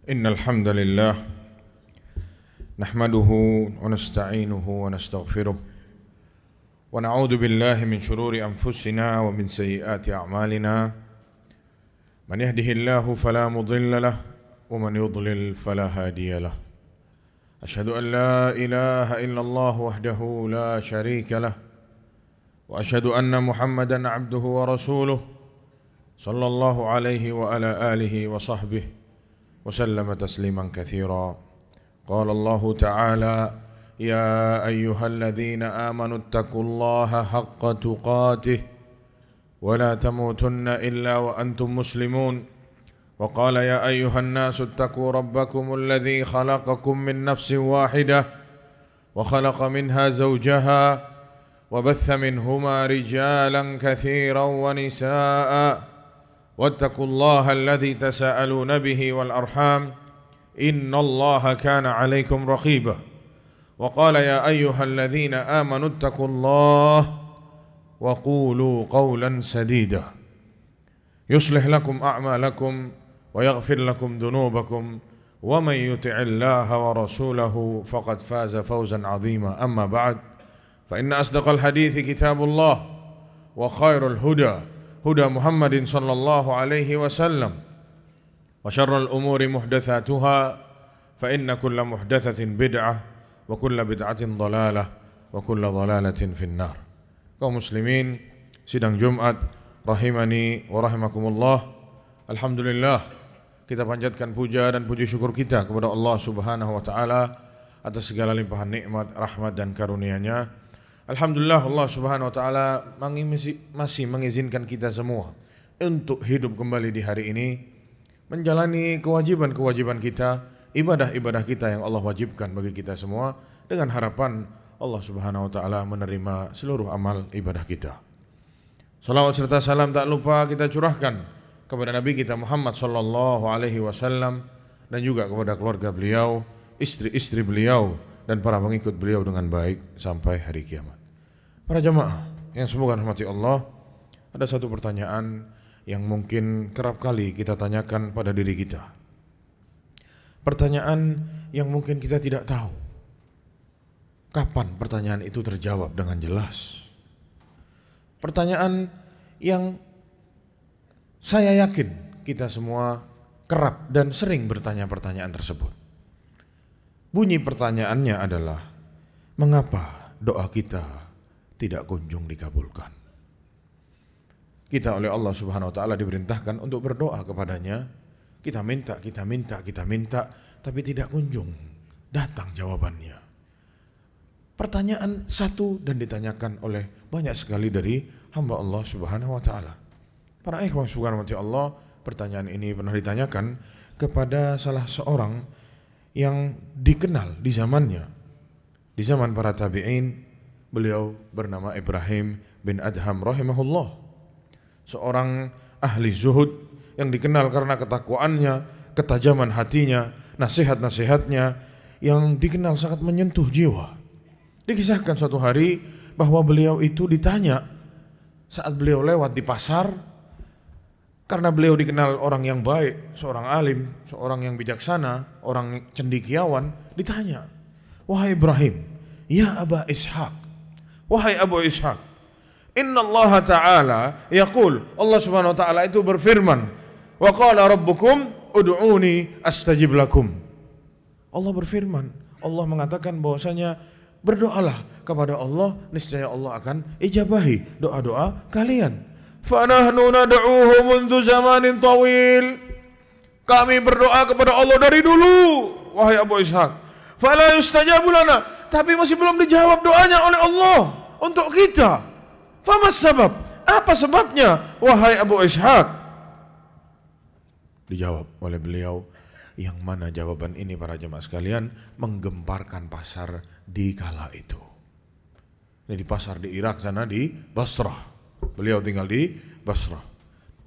إن الحمد لله نحمده ونستعينه ونستغفره ونعوذ بالله من شرور أنفسنا ومن سيئات أعمالنا من يهده الله فلا مضل له ومن يضلل فلا هادي له أشهد أن لا إله إلا الله وحده لا شريك له وأشهد أن محمدا عبده ورسوله صلى الله عليه وعلى آله وصحبه وسلم تسليما كثيرا. قال الله تعالى: يا أيها الذين آمنوا اتقوا الله حق تقاته ولا تموتن إلا وأنتم مسلمون. وقال: يا أيها الناس اتقوا ربكم الذي خلقكم من نفس واحدة وخلق منها زوجها وبث منهما رجالا كثيرا ونساء واتقوا الله الذي تساءلون به والأرحام إن الله كان عليكم رقيبا. وقال: يا أيها الذين آمنوا اتقوا الله وقولوا قولا سديدا يصلح لكم أعمالكم ويغفر لكم ذنوبكم ومن يطع الله ورسوله فقد فاز فوزا عظيما. أما بعد فإن أصدق الحديث كتاب الله وخير الهدى هدى محمد صلى الله عليه وسلم وشر الأمور محدثاتها فإن كل محدثة بدعة وكل بدعة ضلالة وكل ضلالة في النار. Kaum muslimin, sidang Jumat rahimani wa rahimakumullah. Alhamdulillah, kita panjatkan puja dan puji syukur kita kepada Allah Subhanahu wa taala atas segala limpahan nikmat, rahmat dan karunia-Nya. Alhamdulillah, Allah Subhanahu wa taala masih mengizinkan kita semua untuk hidup kembali di hari ini, menjalani kewajiban-kewajiban kita, ibadah-ibadah kita yang Allah wajibkan bagi kita semua, dengan harapan Allah Subhanahu wa taala menerima seluruh amal ibadah kita. Salawat serta salam tak lupa kita curahkan kepada Nabi kita Muhammad sallallahu alaihi wasallam dan juga kepada keluarga beliau, istri-istri beliau dan para pengikut beliau dengan baik sampai hari kiamat. Para jamaah yang semoga rahmati Allah, ada satu pertanyaan yang mungkin kerap kali kita tanyakan pada diri kita. Pertanyaan yang mungkin kita tidak tahu kapan pertanyaan itu terjawab dengan jelas. Pertanyaan yang saya yakin kita semua kerap dan sering bertanya pertanyaan tersebut. Bunyi pertanyaannya adalah, mengapa doa kita tidak kunjung dikabulkan? Kita oleh Allah Subhanahu wa taala diperintahkan untuk berdoa kepadanya. Kita minta, tapi tidak kunjung datang jawabannya. Pertanyaan satu dan ditanyakan oleh banyak sekali dari hamba Allah Subhanahu wa taala. Para ikhwan subhanahu wa ta'ala, pertanyaan ini pernah ditanyakan kepada salah seorang yang dikenal di zamannya. Di zaman para tabi'in, beliau bernama Ibrahim bin Adham rahimahullah. Seorang ahli zuhud yang dikenal karena ketakwaannya, ketajaman hatinya, nasihat-nasihatnya yang dikenal sangat menyentuh jiwa. Dikisahkan suatu hari bahwa beliau itu ditanya saat beliau lewat di pasar, karena beliau dikenal orang yang baik, seorang alim, seorang yang bijaksana, orang cendekiawan, ditanya, "Wahai Ibrahim, ya Aba Ishaq, wahai Abu Ishaq, Inna Allah Ta'ala yaqul, Allah Subhanahu wa taala itu berfirman, wa qala rabbukum ud'uni astajib lakum." Allah berfirman, Allah mengatakan bahwasanya berdoalah kepada Allah, niscaya Allah akan ijabahi doa-doa kalian. Fanahnu nad'uhu mundu zamanin tawil. Kami berdoa kepada Allah dari dulu, wahai Abu Ishaq. Fala yustajabu lana, tapi masih belum dijawab doanya oleh Allah untuk kita. Famas sabab, apa sebabnya wahai Abu Ishaq? Dijawab oleh beliau, yang mana jawaban ini para jemaah sekalian menggemparkan pasar di kala itu. Ini di pasar di Irak sana, di Basrah. Beliau tinggal di Basrah.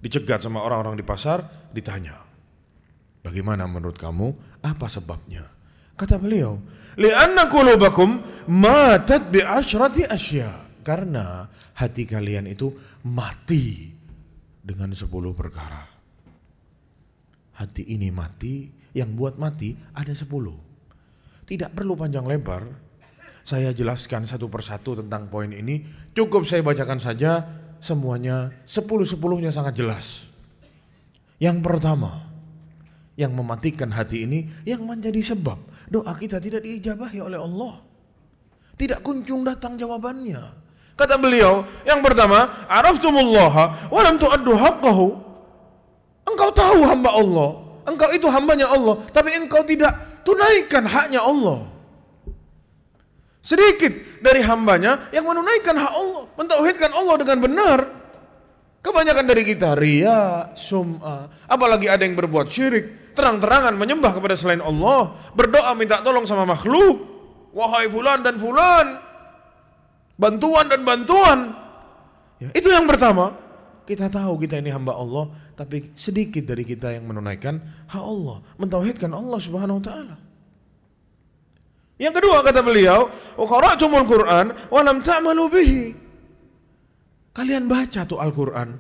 Dicegat sama orang-orang di pasar, ditanya, bagaimana menurut kamu, apa sebabnya? Kata beliau, li'anna qulubakum matat bi asyrati asya. Karena hati kalian itu mati dengan 10 perkara. Hati ini mati yang buat mati ada 10. Tidak perlu panjang lebar, saya jelaskan satu persatu tentang poin ini. Cukup saya bacakan saja semuanya, 10-10-nya sangat jelas. Yang pertama, yang mematikan hati ini, yang menjadi sebab doa kita tidak diijabahi oleh Allah. Tidak kunjung datang jawabannya. Kata beliau, yang pertama, araftumullaha wa lam tu'addu haqqahu. Engkau tahu hamba Allah, engkau itu hambanya Allah, tapi engkau tidak tunaikan haknya Allah. Sedikit dari hambanya yang menunaikan hak Allah, mentauhidkan Allah dengan benar. Kebanyakan dari kita riya, sum'ah, apalagi ada yang berbuat syirik, terang-terangan menyembah kepada selain Allah, berdoa minta tolong sama makhluk, wahai fulan dan fulan, bantuan dan bantuan. Ya, itu yang pertama. Kita tahu kita ini hamba Allah, tapi sedikit dari kita yang menunaikan hak Allah, mentauhidkan Allah Subhanahu wa taala. Yang kedua kata beliau, wa qara'tumul Qur'an wa lam ta'malu bihi. Kalian baca tuh Al-Qur'an,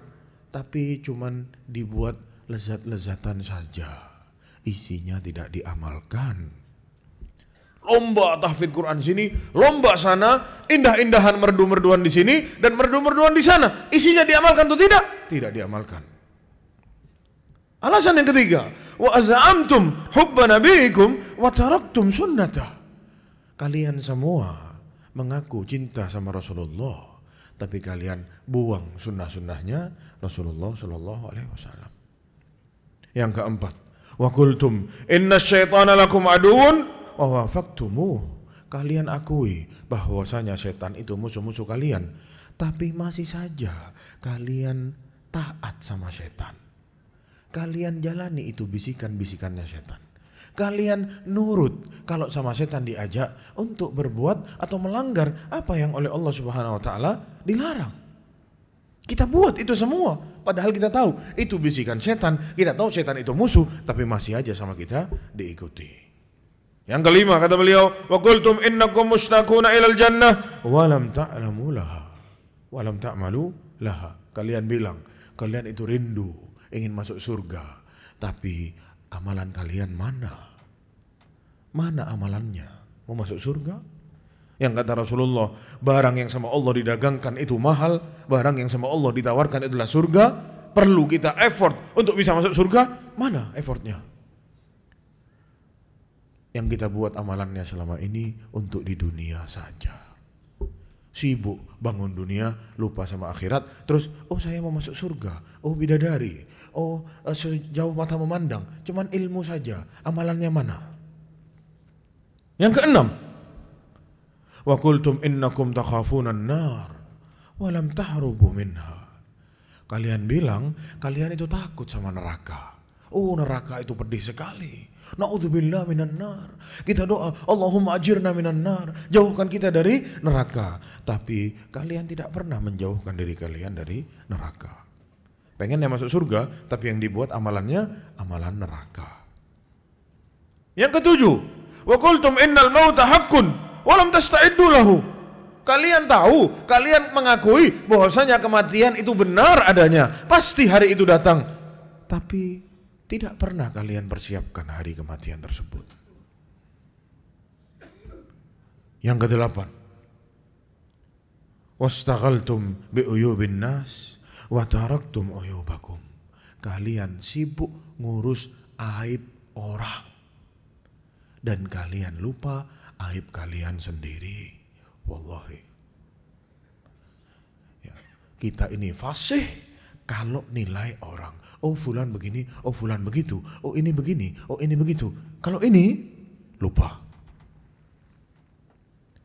tapi cuman dibuat lezat-lezatan saja. Isinya tidak diamalkan. Lomba tahfidz Quran sini, lomba sana, indah-indahan merdu-merduan di sini dan merdu-merduan di sana. Isinya diamalkan atau tidak? Tidak diamalkan. Alasan yang ketiga, wa az'amtum hubba nabiyikum wa taraktum sunnatah. Kalian semua mengaku cinta sama Rasulullah, tapi kalian buang sunnah-sunnahnya Rasulullah sallallahu alaihi wasallam. Yang keempat, wa qultum inna syaitana lakum aduun wa wafaktumuh. Kalian akui bahwasanya setan itu musuh-musuh kalian, tapi masih saja kalian taat sama setan. Kalian jalani itu bisikan-bisikannya setan. Kalian nurut kalau sama setan diajak untuk berbuat atau melanggar apa yang oleh Allah Subhanahu wa taala dilarang. Kita buat itu semua, padahal kita tahu itu bisikan setan, kita tahu setan itu musuh, tapi masih aja sama kita diikuti. Yang kelima kata beliau, wa qultum innakum mushtaquna ilal jannah wa lam ta'lamu laha wa lam ta'malu laha. Kalian bilang kalian itu rindu ingin masuk surga, tapi amalan kalian mana? Mana amalannya? Mau masuk surga? Yang kata Rasulullah, barang yang sama Allah didagangkan itu mahal, barang yang sama Allah ditawarkan itulah surga. Perlu kita effort untuk bisa masuk surga. Mana effortnya? Yang kita buat amalannya selama ini untuk di dunia saja. Sibuk bangun dunia, lupa sama akhirat. Terus, oh saya mau masuk surga, oh bidadari, oh sejauh mata memandang, cuman ilmu saja. Amalannya mana? Yang keenam, wa qultum innakum takhafuna an-nar wa lam tahrubu minha. Kalian bilang kalian itu takut sama neraka. Oh neraka itu pedih sekali. Na'udzubillah minan nar. Kita doa, Allahumma ajirna minan nar. Jauhkan kita dari neraka. Tapi kalian tidak pernah menjauhkan diri kalian dari neraka. Pengennya masuk surga, tapi yang dibuat amalannya amalan neraka. Yang ketujuh, wa qultum innal mauta haqqun wa lam tasta'iddu lahu. Kalian tahu, kalian mengakui bahwasanya kematian itu benar adanya, pasti hari itu datang. Tapi tidak pernah kalian persiapkan hari kematian tersebut. Yang kedelapan, wastaghaltum bi'uyubin nas wa taraktum uyubakum. Kalian sibuk ngurus aib orang dan kalian lupa aib kalian sendiri. Wallahi. Ya, kita ini fasih kalau nilai orang. Oh fulan begini, oh fulan begitu, oh ini begini, oh ini begitu. Kalau ini lupa.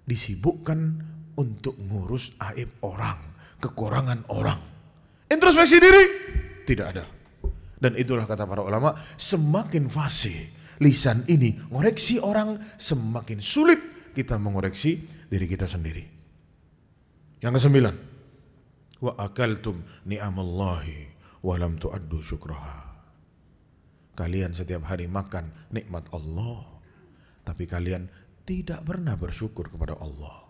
Disibukkan untuk ngurus aib orang, kekurangan orang. Introspeksi diri tidak ada. Dan itulah kata para ulama, semakin fasih lisan ini ngoreksi orang, semakin sulit kita mengoreksi diri kita sendiri. Yang kesembilan, wa akaltum ni'amallahi walam tu'addu syukraha. Kalian setiap hari makan nikmat Allah, tapi kalian tidak pernah bersyukur kepada Allah.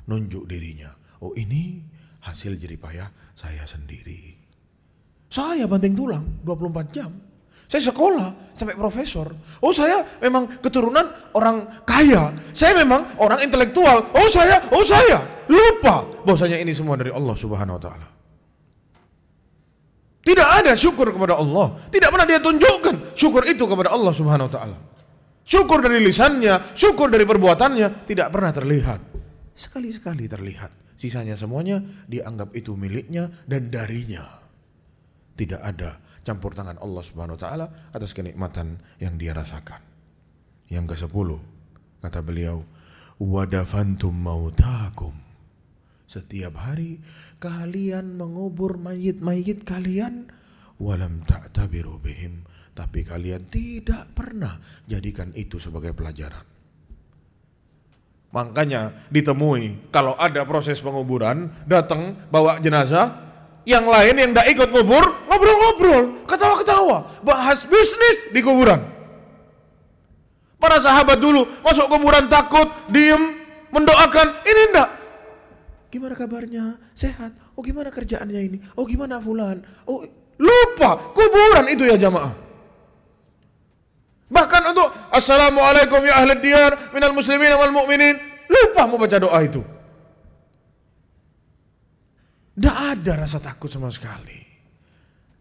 Nunjuk dirinya, oh ini hasil jeripayah saya sendiri. Saya banting tulang 24 jam. Saya sekolah sampai profesor. Oh, saya memang keturunan orang kaya. Saya memang orang intelektual. Oh saya. Lupa bahwasanya ini semua dari Allah Subhanahu wa taala. Tidak ada syukur kepada Allah. Tidak pernah dia tunjukkan syukur itu kepada Allah Subhanahu wa taala. Syukur dari lisannya, syukur dari perbuatannya tidak pernah terlihat. Sekali-sekali terlihat. Sisanya semuanya dianggap itu miliknya dan darinya. Tidak ada campur tangan Allah Subhanahu wa taala atas kenikmatan yang dia rasakan. Yang ke-10 kata beliau, wadafantum mautakum. Setiap hari kalian mengubur mayit-mayit kalian, walam ta'tabiru bihim, tapi kalian tidak pernah jadikan itu sebagai pelajaran. Makanya ditemui kalau ada proses penguburan, datang bawa jenazah, yang lain yang tidak ikut ngubur, ngobrol-ngobrol, ketawa-ketawa, bahas bisnis di kuburan. Para sahabat dulu masuk kuburan takut, diem, mendoakan, ini enggak. Gimana kabarnya? Sehat. Oh gimana kerjaannya ini? Oh gimana fulan? Oh lupa kuburan itu ya jamaah. Bahkan untuk assalamualaikum ya ahli diyar minal muslimin wal mu'minin, lupa mau baca doa itu. Tidak ada rasa takut sama sekali.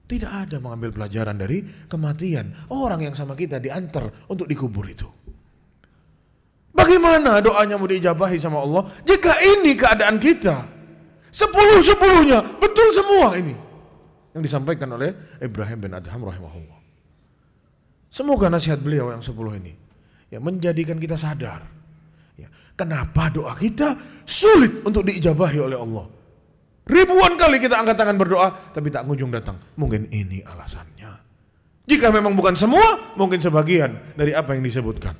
Tidak ada mengambil pelajaran dari kematian orang yang sama kita diantar untuk dikubur itu. Bagaimana doanya mau diijabahi sama Allah jika ini keadaan kita? 10-10-nya betul semua ini yang disampaikan oleh Ibrahim bin Adham rahimahullah. Semoga nasihat beliau yang 10 ini ya, menjadikan kita sadar ya, kenapa doa kita sulit untuk diijabahi oleh Allah. Ribuan kali kita angkat tangan berdoa tapi tak kunjung datang. Mungkin ini alasannya. Jika memang bukan semua, mungkin sebagian dari apa yang disebutkan.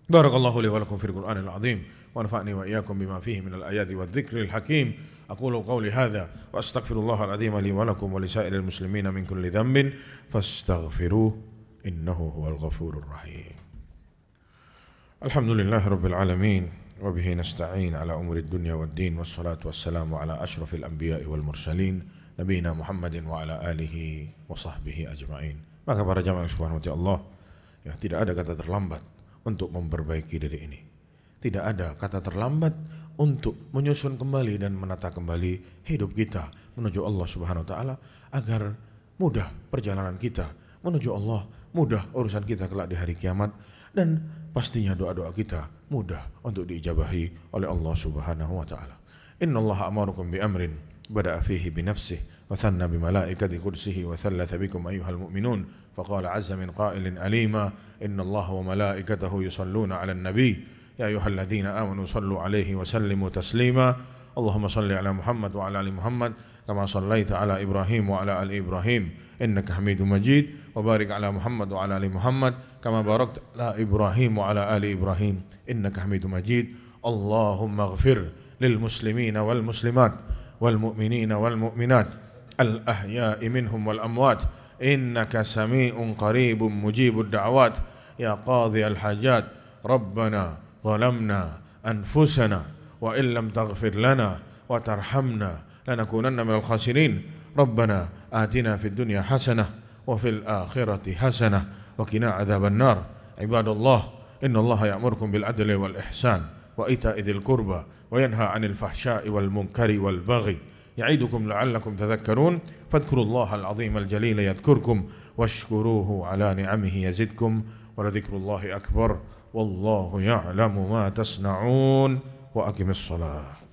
Barakallahu li wa lakum fil Qur'anil azim wa nafa'ni wa iyyakum bima fihi minal ayati wadh-dhikril hakim. Aqulu qawli hadza wa astaghfirullahal azim li wa lakum wa li sa'iril muslimina min kulli dhanbin fastaghfiruhu innahu huwal ghafurur rahim. Alhamdulillahirabbil alamin wa bihi nasta'in ala umuri dunya waddin wassalatu wassalamu ala asyrafil anbiya'i wal mursalin nabiyina Muhammadin wa ala alihi wa sahbihi ajma'in. Maka para jamaah subhanahu wa ta'ala, ya, tidak ada kata terlambat untuk memperbaiki diri ini. Tidak ada kata terlambat untuk menyusun kembali dan menata kembali hidup kita menuju Allah Subhanahu wa taala agar mudah perjalanan kita menuju Allah, mudah urusan kita kelak di hari kiamat, dan pastinya doa-doa kita mudah untuk diijabahi oleh Allah Subhanahu wa taala. Innallaha amarukum bi amrin bada'a fihi bi nafsihi wa thanna bi malaikati qudsihi wa thallatha bikum ayyuhal mu'minun faqala 'azza min qa'ilin alima innallaha wa malaikatahu yusalluna 'alan nabiy ya ayyuhalladzina amanu sallu 'alaihi wa sallimu taslima Allahumma salli 'ala Muhammad wa 'ala ali Muhammad kama sallaita 'ala Ibrahim wa 'ala ali Ibrahim innaka Hamidum Majid wa barik 'ala Muhammad wa 'ala ali Muhammad kama barakta 'ala Ibrahim wa 'ala ali Ibrahim innaka Hamidum Majid. Allahumma ighfir lil muslimina wal muslimat wal mu'minina wal mu'minat al ahya'i minhum wal amwat innaka sami'un qaribun mujibud da'awat ya qadhi al hajat rabbana zalamna anfusana wa illam taghfir lana wa tarhamna lanakunanna minal khasirin rabbana atina fid dunya hasanah wa fil akhirati hasanah wa qina adzaban nar. Ibadallah innallaha ya'murukum bil adli wal ihsan wa ita'i dzil qurba wa yanha 'anil fahsya'i wal munkari wal baghi ya'idukum la'allakum tadhakkarun fadhkurullahal 'azimul jalila yadhkurkum washkuruhu 'ala ni'amihi yazidkum wa ladhikrullahi akbar wallahu ya'lamu ma tasna'un wa aqimis shalah.